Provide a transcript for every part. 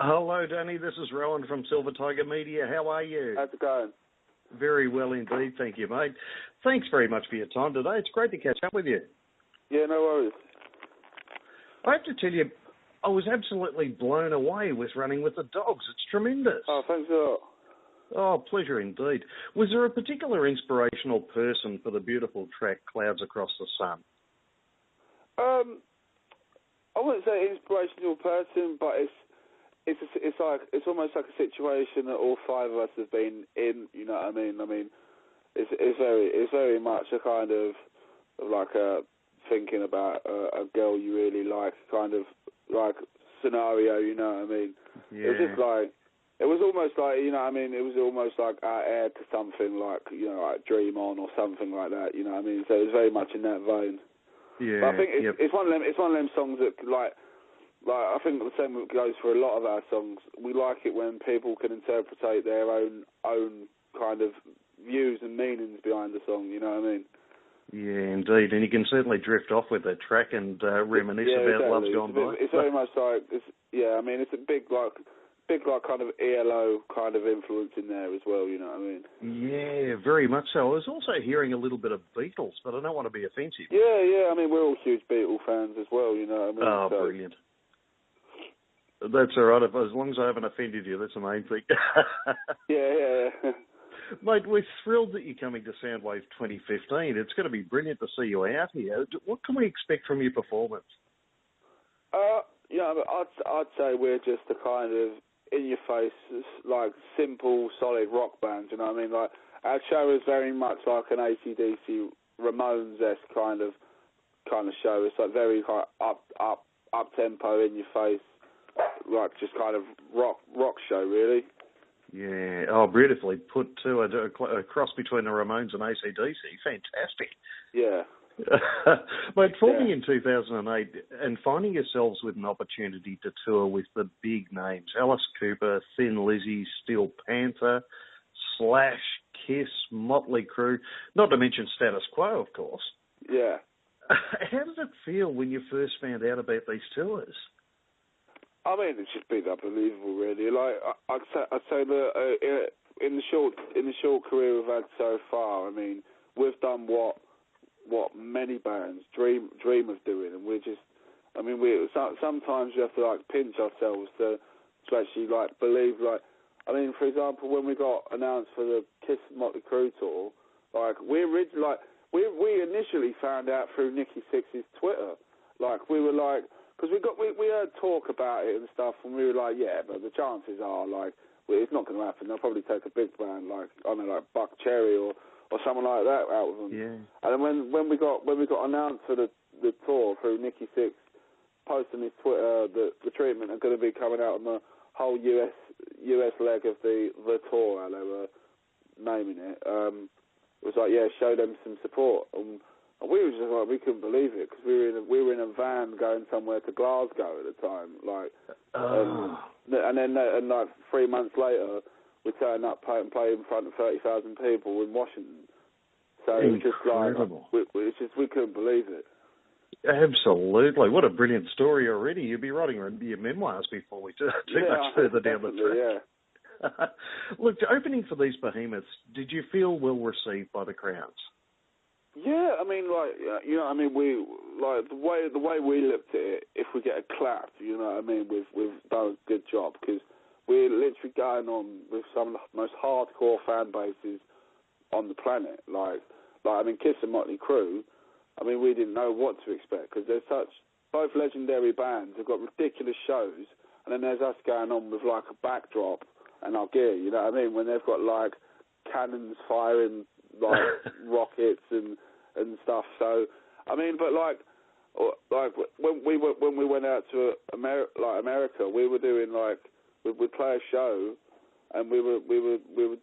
Hello, Danny. This is Rowan from Silver Tiger Media. How are you? How's it going? Very well indeed. Thank you, mate. Thanks very much for your time today. It's great to catch up with you. Yeah, no worries. I have to tell you, I was absolutely blown away with Running with the Dogs. It's tremendous. Oh, thanks a lot. Oh, pleasure indeed. Was there a particular inspirational person for the beautiful track Clouds Across the Sun? I wouldn't say inspirational person, but it's almost like a situation that all five of us have been in. You know what I mean? I mean, it's very much a kind of like a thinking about a girl you really like kind of like scenario. You know what I mean? Yeah. It was just like. It was almost like, you know what I mean, it was almost like our heir to something like, you know, like Dream On or something like that, you know what I mean? So it was very much in that vein. Yeah. But I think it's one of them songs that, like I think the same goes for a lot of our songs. We like it when people can interpret their own kind of views and meanings behind the song, you know what I mean? Yeah, indeed. And you can certainly drift off with that track and reminisce about exactly. Love's Gone By. It's very much like, it's a big kind of ELO kind of influence in there as well, you know what I mean? Yeah, very much so. I was also hearing a little bit of Beatles, but I don't want to be offensive. Yeah, I mean, we're all huge Beatles fans as well, you know what I mean? Oh, brilliant. That's all right. As long as I haven't offended you, that's the main thing. Yeah. Mate, we're thrilled that you're coming to Soundwave 2015. It's going to be brilliant to see you out here. What can we expect from your performance? I'd say we're just a kind of in-your-face, like, simple, solid rock band, you know what I mean? Like, our show is very much like an AC/DC Ramones-esque kind of show. It's like very kind of up-tempo, in-your-face, like just kind of rock show, really. Yeah, beautifully put too. A cross between the Ramones and AC/DC. Fantastic. Yeah. Mate, forming in 2008 and finding yourselves with an opportunity to tour with the big names, Alice Cooper, Thin Lizzy, Steel Panther, Slash, Kiss, Motley Crue, not to mention Status Quo, of course. Yeah. How did it feel when you first found out about these tours? I mean, it's just been unbelievable, really. Like, I'd say that in the short career we've had so far, I mean, we've done what many bands dream of doing, and we're just, I mean, sometimes you have to like pinch ourselves to actually like believe. Like, I mean, for example, when we got announced for the Kiss Motley Crue tour, like we initially found out through Nikki Sixx's Twitter. Like, we were like, because we heard talk about it and stuff, and we were like, yeah, but the chances are like it's not going to happen. They'll probably take a big band like, I don't know, like Buck Cherry or someone like that out of them. Yeah. And then when we got announced for the tour through Nikki Sixx posting his Twitter that the treatment are going to be coming out on the whole US leg of the tour, how they were naming it. It was like, yeah, show them some support. And we were just like, we couldn't believe it because we were in a van going somewhere to Glasgow at the time, like, and like 3 months later, we turned up and played in front of 30,000 people in Washington. So it was just like we couldn't believe it. Absolutely, what a brilliant story already. You'll be writing your memoirs before we do much further down the track. Yeah. Look, opening for these behemoths, did you feel well received by the crowds? Yeah, I mean, like, you know, I mean, we like the way we looked at it. If we get a clap, you know what I mean, we've done a good job because we're literally going on with some of the most hardcore fan bases on the planet. Like I mean, Kiss and Motley Crue. I mean, we didn't know what to expect because they're both legendary bands. They've got ridiculous shows, and then there's us going on with like a backdrop and our gear. You know what I mean? When they've got like cannons firing like rockets and stuff. So I mean, but like when we went out to America, we were doing like we'd play a show, and we were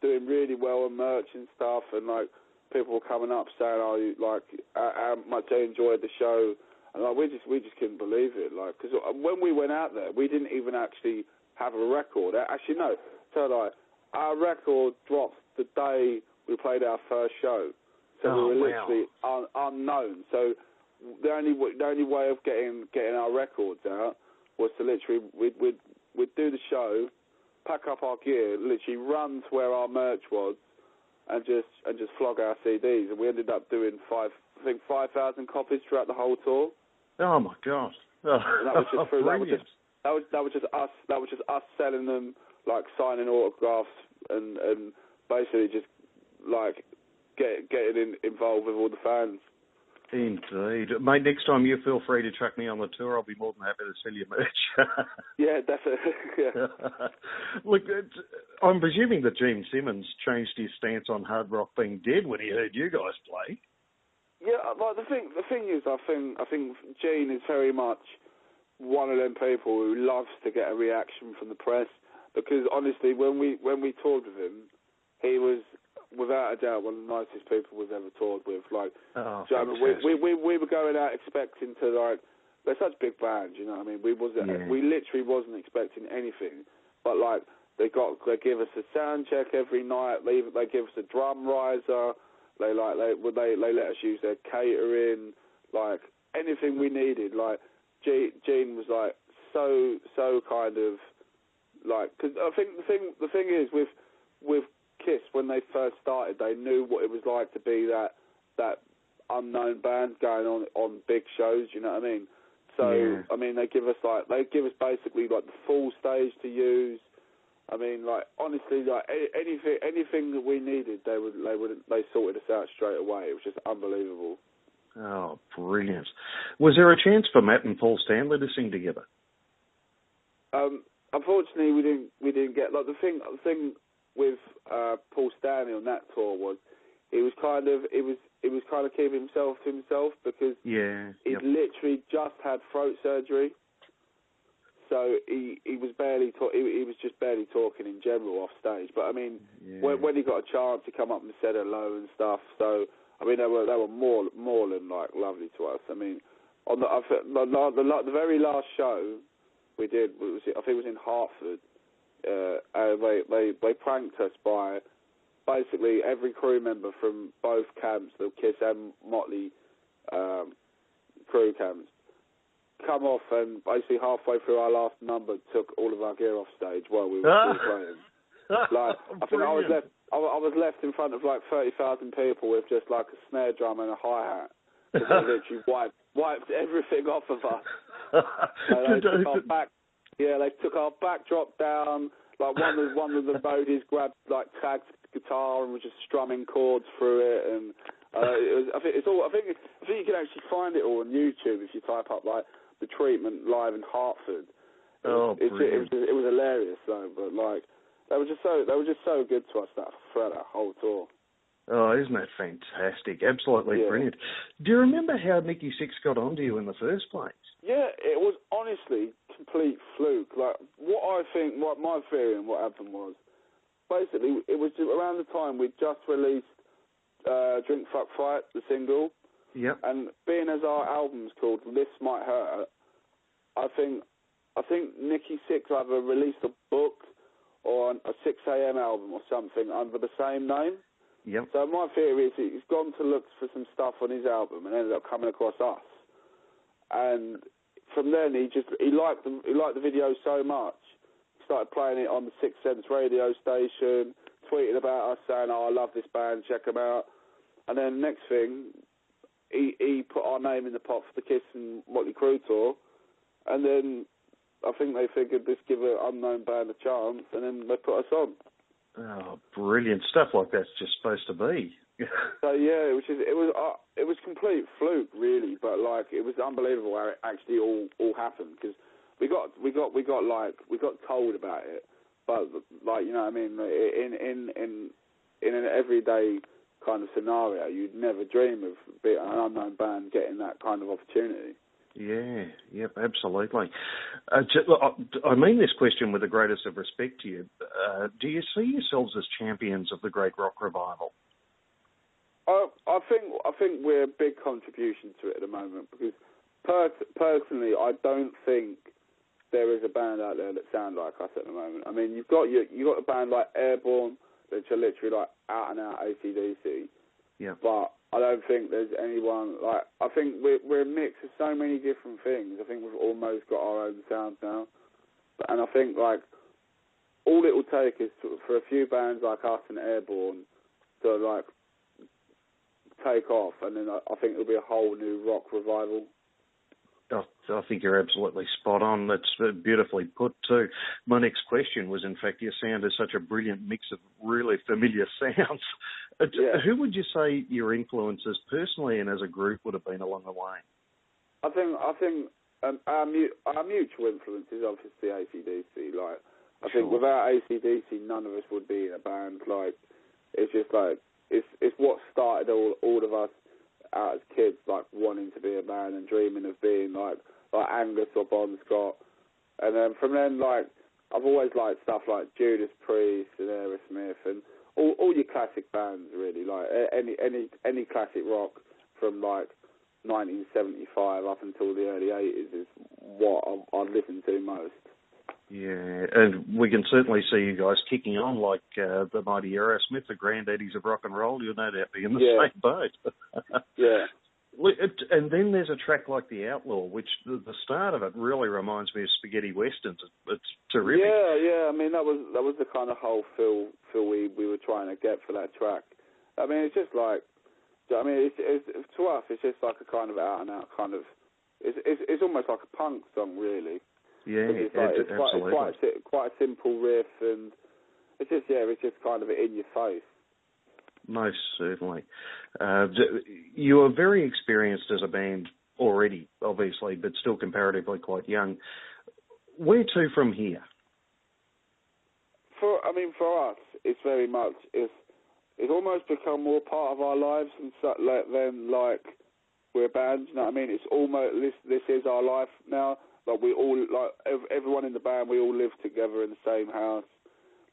doing really well on merch and stuff, and like people were coming up saying, "Oh, like how much they enjoyed the show," and like we just couldn't believe it, like because when we went out there, we didn't even actually have a record. Actually, no. So like our record dropped the day we played our first show, so we were literally unknown. So the only way of getting our records out was to literally we'd we'd do the show, pack up our gear, literally run to where our merch was, and just flog our CDs. And we ended up doing 5,000 copies throughout the whole tour. Oh my God! And that was just through, brilliant. that was just us. That was just us selling them, like signing autographs and basically just like getting involved with all the fans. Indeed. Mate, next time you feel free to track me on the tour, I'll be more than happy to sell you merch. Yeah, definitely. Yeah. Look, I'm presuming that Gene Simmons changed his stance on hard rock being dead when he heard you guys play. Yeah, like the thing is, I think Gene is very much one of them people who loves to get a reaction from the press, because honestly, when we toured with him, he was without a doubt one of the nicest people we've ever toured with. Like, we were going out expecting to, like, they're such big bands, you know what I mean? We literally wasn't expecting anything, but like they give us a sound check every night. They give us a drum riser. They let us use their catering, like anything we needed. Like Gene was like so kind of like, because I think the thing is with Kiss, when they first started, they knew what it was like to be that unknown band going on big shows. You know what I mean? So yeah. I mean, they give us basically like the full stage to use. I mean, like honestly, like anything that we needed, they sorted us out straight away. It was just unbelievable. Oh, brilliant! Was there a chance for Matt and Paul Stanley to sing together? Unfortunately, we didn't get, like, the thing with Paul Stanley on that tour was he was kind of keeping himself to himself, because he'd literally just had throat surgery, so he was just barely talking in general off stage. But I mean, when he got a chance to come up and said hello and stuff, so I mean they were more than like lovely to us. I mean, on the very last show we did, I think it was in Hartford. They pranked us by basically every crew member from both camps, the Kiss and Motley crew camps, come off, and basically halfway through our last number took all of our gear off stage while we were still playing. Like, I think I was left in front of like 30,000 people with just like a snare drum and a hi-hat. They literally wiped everything off of us. They took our backdrop down. Like one of the roadies grabbed like Tag's guitar and was just strumming chords through it, and I think you can actually find it all on YouTube if you type up like The Treatment live in Hartford. It was hilarious though, but like they were just so good to us throughout that whole tour. Oh, isn't that fantastic? Absolutely brilliant. Do you remember how Nikki Sixx got onto you in the first place? Yeah, it was honestly complete fluke. Like, what my theory and what happened was, basically, it was around the time we'd just released Drink Fuck Fight, the single. Yep. And being as our album's called This Might Hurt, I think Nikki Sixx either released a book or a 6 a.m. album or something under the same name. Yep. So my theory is he's gone to look for some stuff on his album and ended up coming across us. And from then he liked the video so much, he started playing it on the Sixth Sense radio station, tweeted about us saying, "Oh, I love this band, check them out." And then next thing, he put our name in the pot for the Kiss and Motley Crue tour, and then I think they figured just give an unknown band a chance, and then they put us on. Oh, brilliant. Stuff like that's just supposed to be. So yeah, it was complete fluke really, but like it was unbelievable how it actually all happened, because we got told about it, but like, you know what I mean, in an everyday kind of scenario, you'd never dream of being an unknown band getting that kind of opportunity. Yeah, yep, absolutely. I mean this question with the greatest of respect to you. Do you see yourselves as champions of the great rock revival? I think we're a big contribution to it at the moment, because personally, I don't think there is a band out there that sound like us at the moment. I mean, you've got a band like Airborne, which are literally like out and out AC/DC. Yeah. But I don't think there's anyone like. I think we're a mix of so many different things. I think we've almost got our own sound now. And I think like all it will take is for a few bands like us and Airborne to like take off, and then I think it'll be a whole new rock revival. I think you're absolutely spot on. That's beautifully put too. My next question was, in fact, your sound is such a brilliant mix of really familiar sounds. Who would you say your influences personally and as a group would have been along the way? I think our mutual influence is obviously AC/DC. Like, I think without AC/DC, none of us would be in a band. Like, it's just like it's what started all of us out as kids, like wanting to be a band and dreaming of being like Angus or Bon Scott. And then from then, like, I've always liked stuff like Judas Priest and Aerosmith and all your classic bands, really. Like any classic rock from like 1975 up until the early 80s is what I listen to most. Yeah, and we can certainly see you guys kicking on like the mighty Aerosmith, the granddaddies of rock and roll. You'll no doubt be in the same boat. Yeah. And then there's a track like The Outlaw, which the start of it really reminds me of spaghetti westerns. It's terrific. Yeah. I mean, that was the kind of whole feel we were trying to get for that track. I mean, it's just like, I mean, it's to us, it's just like a kind of out and out kind of. It's almost like a punk song, really. Yeah, it's absolutely. quite a simple riff, and it's just kind of in your face. Most certainly. You are very experienced as a band already, obviously, but still comparatively quite young. Where to from here? For us, it's very much it's almost become more part of our lives and then like we're a band. You know what I mean? It's almost this is our life now. Like we all, like everyone in the band, we all live together in the same house.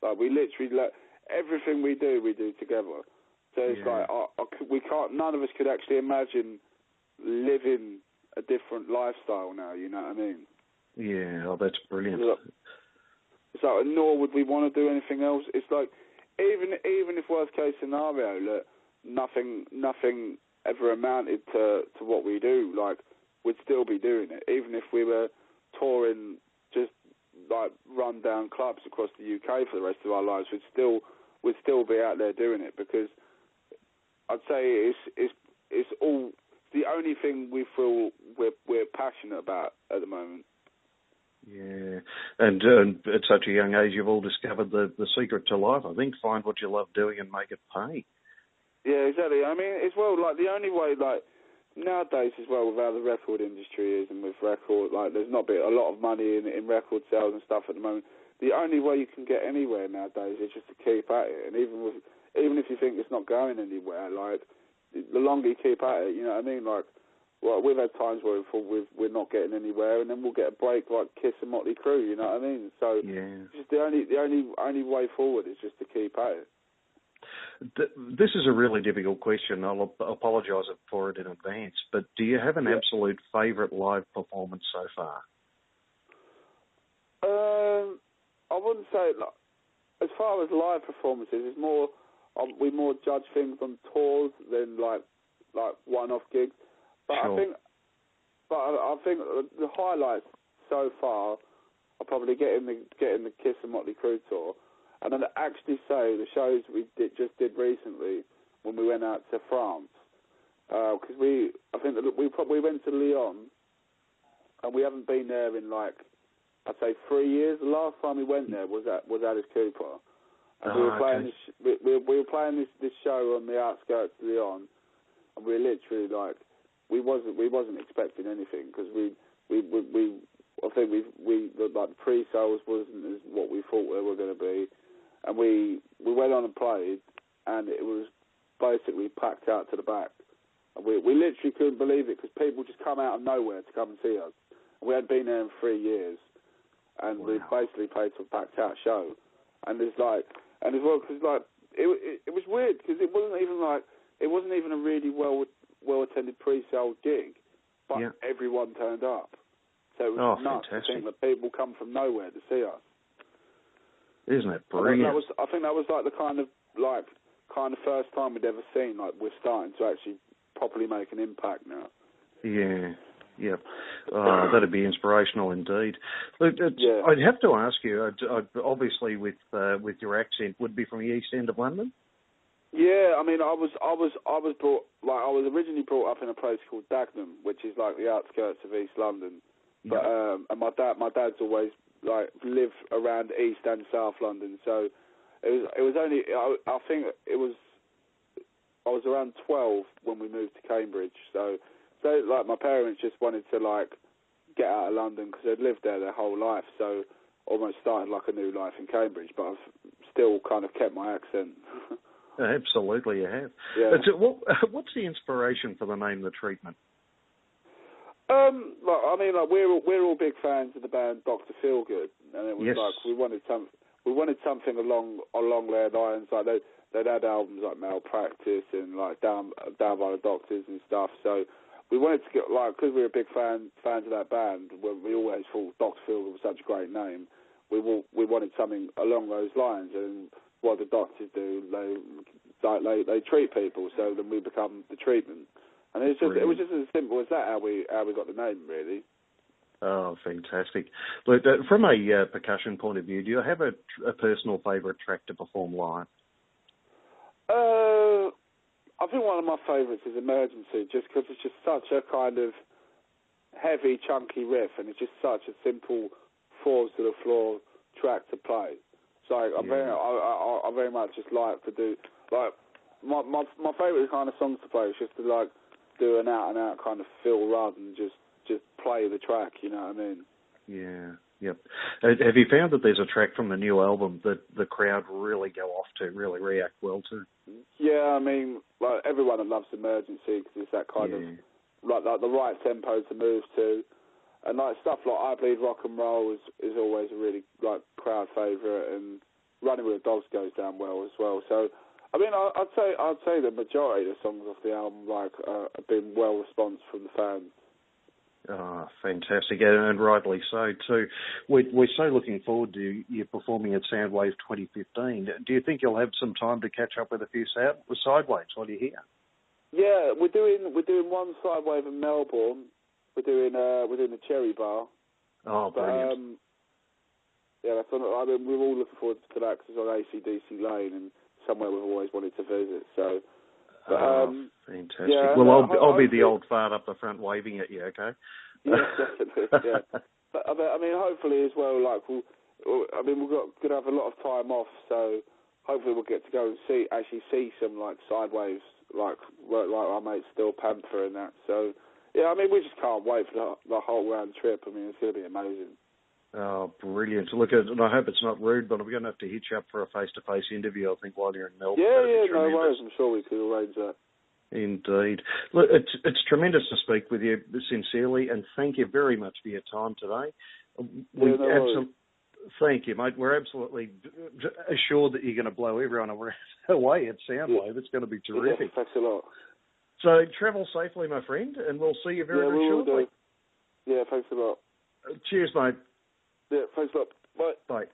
Like we literally, everything we do together. So it's like we can't. None of us could actually imagine living a different lifestyle now. You know what I mean? Yeah, that's brilliant. It's like, nor would we want to do anything else. It's like even if worst case scenario, look, nothing ever amounted to what we do. Like we'd still be doing it, even if we were touring just like run down clubs across the UK for the rest of our lives. We'd still be out there doing it, because I'd say it's all the only thing we feel we're passionate about at the moment. Yeah, and at such a young age, you've all discovered the secret to life. I think find what you love doing and make it pay. Yeah, exactly. I mean, as well, like the only way, like nowadays as well, with how the record industry is and with record, like there's not been a lot of money in record sales and stuff at the moment. The only way you can get anywhere nowadays is just to keep at it, and even if you think it's not going anywhere, like the longer you keep at it, you know what I mean? Like, well, we've had times where we thought we're not getting anywhere, and then we'll get a break like Kiss and Motley Crue, you know what I mean? So just the only way forward is just to keep at it. This is a really difficult question. I'll apologise for it in advance, but do you have an absolute favourite live performance so far? I wouldn't say, like, as far as live performances, it's more we more judge things on tours than like one-off gigs. But sure. I think the highlights so far are probably getting the Kiss and Motley Crue tour. And I'd actually say the shows we just did recently when we went out to France, because we went to Lyon, and we haven't been there in like I'd say 3 years. The last time we went there was Alice Cooper, and we were playing we were playing this show on the outskirts of Lyon, and we were literally like we wasn't expecting anything, because I think the pre-sales wasn't as what we thought they were going to be. And we went on and played, and it was basically packed out to the back. And we literally couldn't believe it, because people just come out of nowhere to come and see us. And we hadn't been there in 3 years, and we basically played to a packed out show. And it's like, and as well, because like it was weird, because it wasn't even a really well attended pre-sale gig, but everyone turned up. So it was nuts to think that people come from nowhere to see us. Isn't it brilliant? I think that was like the kind of first time we'd ever seen, like, we're starting to actually properly make an impact now. Yeah. Yep. That'd be inspirational indeed. Look, Yeah. I'd have to ask you, obviously with your accent, would be from the East End of London? Yeah, I mean, I was originally brought up in a place called Dagenham, which is like the outskirts of East London. But and my dad's always like lived around East and South London, so it was only I think it was I was around 12 when we moved to Cambridge. So like my parents just wanted to like get out of London because they'd lived there their whole life, so almost started like a new life in Cambridge. But I've still kind of kept my accent. Absolutely, you have. Yeah. What's the inspiration for the name The Treatment? We're all big fans of the band Dr. Feelgood, and it was like we wanted something along their lines. Like they'd had albums like Malpractice and like Down by the Doctors and stuff. So we wanted to get like, because we were big fans of that band. We always thought Dr. Feelgood was such a great name. We wanted something along those lines, and what the doctors do, they treat people, so then we become The Treatment. And it was just as simple as that, how we got the name, really. Oh, fantastic. Look, from a percussion point of view, do you have a personal favourite track to perform live? I think one of my favourites is Emergency, just because it's just such a kind of heavy, chunky riff, and it's just such a simple fours-to-the-floor track to play. So I very much just like to do, like, my favourite kind of songs to play is just to, like, do an out-and-out kind of feel rather than just play the track, you know what I mean? Yeah, yep. Have you found that there's a track from the new album that the crowd really go off to, really react well to? Yeah, I mean, like, everyone loves Emergency because it's that kind of, like the right tempo to move to. And like stuff like I Bleed Rock and Roll is always a really like crowd favourite, and Running with the Dogs goes down well as well. So I mean, I'd say the majority of the songs off the album like have been well response from the fans. Oh, fantastic, and rightly so too. We're so looking forward to you performing at Soundwave 2015. Do you think you'll have some time to catch up with a few sidewaves while you're here? Yeah, we're doing one Sidewave in Melbourne. We're doing the Cherry Bar. Oh, brilliant. Yeah, that's on. I mean, we're all looking forward to that because it's on AC/DC Lane and somewhere we've always wanted to visit. So, fantastic. Yeah, well, I'll be the old fart up the front waving at you. Okay. Yeah, definitely. Yeah, but I mean, hopefully as well. Like, we're going to have a lot of time off, so hopefully we'll get to go and actually see some like Sidewaves, like our mate Steel Panther and that. So. Yeah, I mean, we just can't wait for the whole round trip. I mean, it's going to be amazing. Oh, brilliant. Look, and I hope it's not rude, but I'm going to have to hit you up for a face-to-face interview, I think, while you're in Melbourne. Yeah, no worries. I'm sure we could arrange that. Indeed. Look, it's tremendous to speak with you sincerely, and thank you very much for your time today. Thank you, mate. We're absolutely assured that you're going to blow everyone away at Soundwave. Yeah. It's going to be terrific. Yeah, thanks a lot. So travel safely, my friend, and we'll see you very shortly. Will do. Yeah, thanks a lot. Cheers, mate. Yeah, thanks a lot. Bye. Bye.